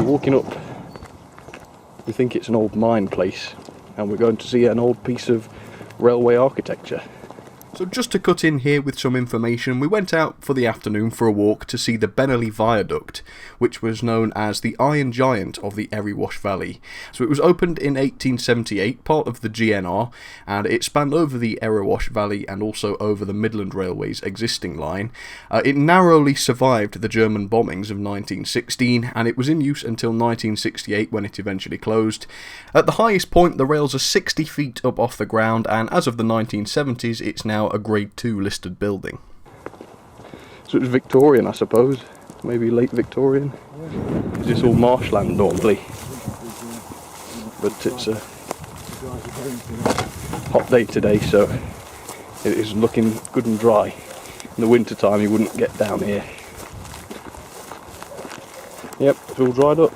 walking up, we think it's an old mine place, and we're going to see an old piece of railway architecture. So just to cut in here with some information, we went out for the afternoon for a walk to see the Bennerley Viaduct, which was known as the Iron Giant of the Erywash Valley. So it was opened in 1878, part of the GNR, and it spanned over the Erywash Valley and also over the Midland Railway's existing line. It narrowly survived the German bombings of 1916, and it was in use until 1968 when it eventually closed. At the highest point, the rails are 60 feet up off the ground, and as of the 1970s, it's now a Grade 2 listed building. So it was Victorian, I suppose. Maybe late Victorian. Is this all marshland normally? But it's a hot day today, so it is looking good and dry. In the winter time you wouldn't get down here. Yep, it's all dried up.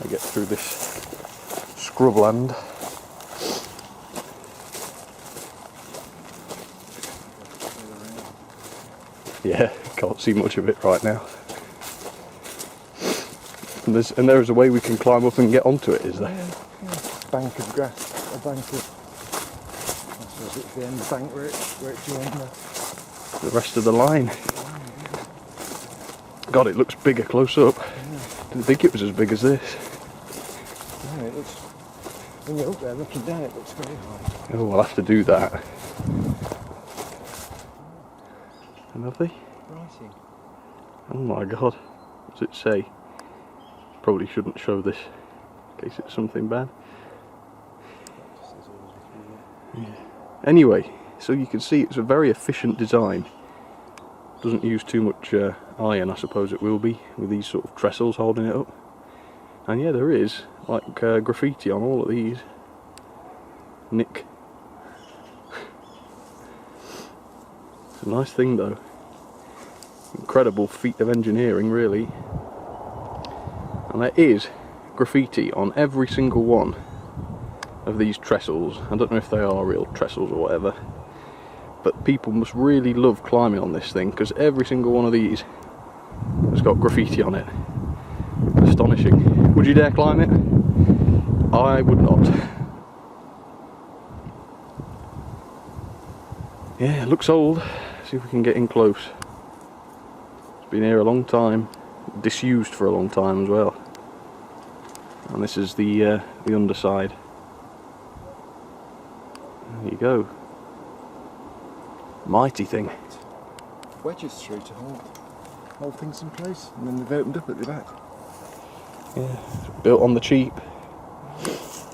Get through this scrubland. Yeah, can't see much of it right now. And there is a way we can climb up and get onto it, is there? Yeah. Bank of grass, a bank of. I suppose it's the end bank where it joins the rest of the line. God, it looks bigger close up. Didn't think it was as big as this. No, it looks, when you're up there looking down, it looks very high. Oh, I'll have to do that. Nothing? Writing. Oh my God, what does it say? Probably shouldn't show this in case it's something bad. Yeah. Anyway, so you can see it's a very efficient design. Doesn't use too much iron, I suppose it will be, with these sort of trestles holding it up. And yeah, there is like graffiti on all of these. Nick. It's a nice thing though. Incredible feat of engineering, really. And there is graffiti on every single one of these trestles. I don't know if they are real trestles or whatever, but people must really love climbing on this thing, because every single one of these has got graffiti on it. Astonishing. Would you dare climb it? I would not. Yeah, it looks old. See if we can get in close. It's been here a long time. Disused for a long time as well. And this is the underside. There you go. Mighty thing. Wedges through to hold things in place, and then they've opened up at the back. Yeah, it's built on the cheap. It's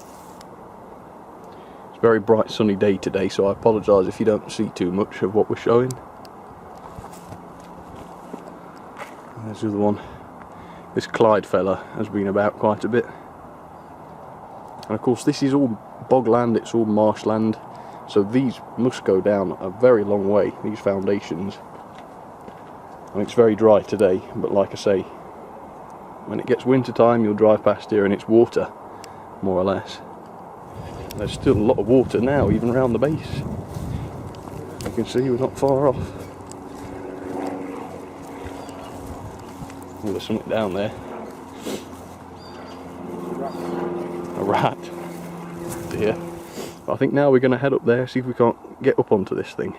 a very bright sunny day today, so I apologise if you don't see too much of what we're showing. And there's the other one. This Clyde fella has been about quite a bit. And of course this is all bogland, it's all marshland, so these must go down a very long way, these foundations. And it's very dry today, but like I say, when it gets winter time you'll drive past here and it's water, more or less. There's still a lot of water now, even around the base. You can see we're not far off. Oh, there's something down there. A rat. Dear. But I think now we're going to head up there, see if we can't get up onto this thing.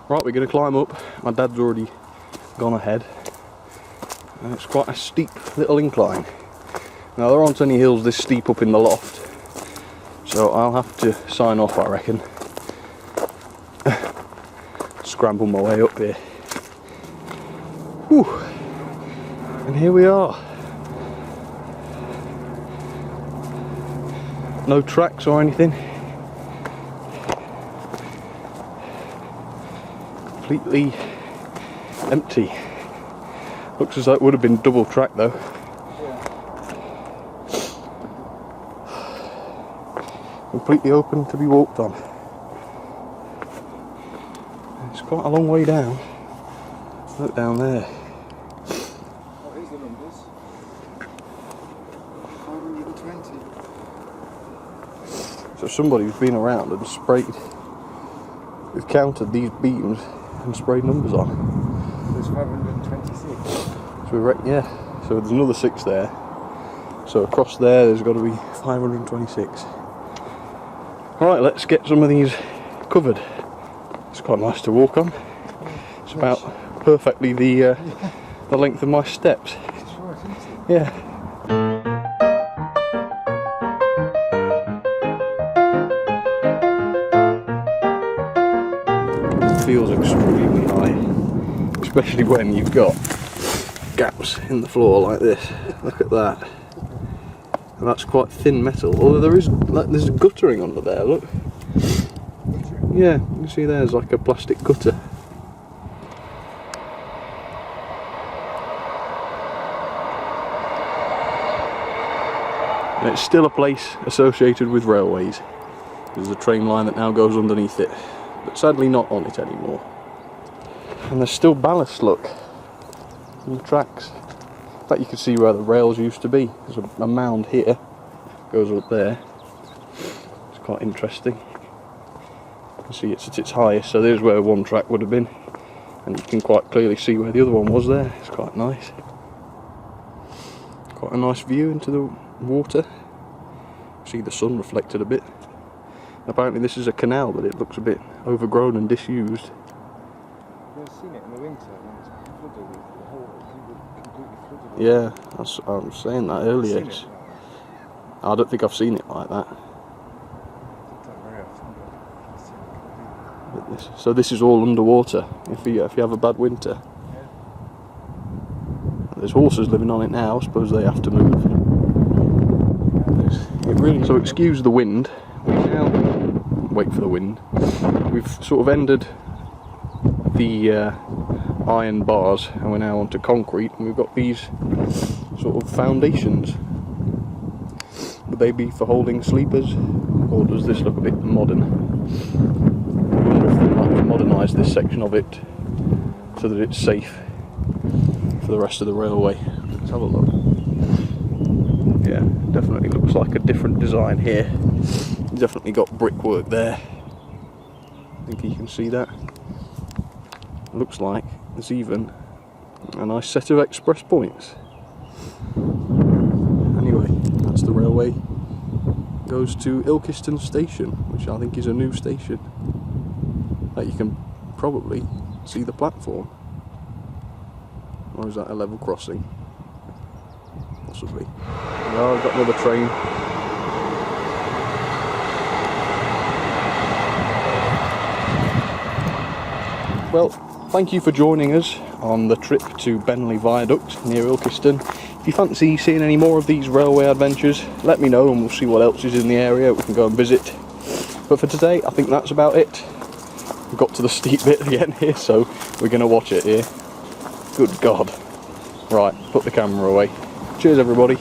Right, we're going to climb up. My dad's already gone ahead. And it's quite a steep little incline. Now there aren't any hills this steep up in the loft, so I'll have to sign off, I reckon. Scramble my way up here. Whew. And here we are. No tracks or anything. Completely empty. Looks as though it would have been double track though. Completely open to be walked on. It's quite a long way down. Look down there. So somebody's been around and sprayed, we've counted these beams and sprayed numbers on. There's 526. So yeah, so there's another 6 there. So across there's got to be 526. Alright, let's get some of these covered. It's quite nice to walk on. It's about perfectly the length of my steps. Yeah. It feels extremely high, especially when you've got gaps in the floor like this. Look at that. And that's quite thin metal. Although there's guttering under there. Look. Yeah, you can see there's like a plastic gutter. And it's still a place associated with railways. There's a train line that now goes underneath it, but sadly not on it anymore. And there's still ballast, look, in the tracks. In fact, you can see where the rails used to be. There's a mound here, goes up there. It's quite interesting. You can see it's at its highest, so there's where one track would have been. And you can quite clearly see where the other one was there. It's quite nice. Quite a nice view into the water. See the sun reflected a bit. Apparently this is a canal, but it looks a bit overgrown and disused. You've seen it in the winter when it's flooded with the whole completely flooded. Yeah, I was saying that earlier. I don't think I've seen it like that. So this is all underwater if you have a bad winter. There's horses living on it now. I suppose they have to move. So excuse the wind. We now wait for the wind. We've sort of ended the iron bars and we're now onto concrete, and we've got these sort of foundations. Would they be for holding sleepers, or does this look a bit modern? I wonder if they might modernise this section of it so that it's safe for the rest of the railway. Let's have a look. Yeah, definitely looks like a different design here. Definitely got brickwork there. I think you can see that. Looks like there's even a nice set of express points. Anyway, that's the railway. Goes to Ilkeston Station, which I think is a new station. That you can probably see the platform. Or is that a level crossing? Possibly. No, I've got another train. Well, thank you for joining us on the trip to Bennerley Viaduct near Ilkeston. If you fancy seeing any more of these railway adventures, let me know and we'll see what else is in the area we can go and visit. But for today, I think that's about it. We've got to the steep bit at the end here, so we're going to watch it here. Good God. Right, put the camera away. Cheers everybody.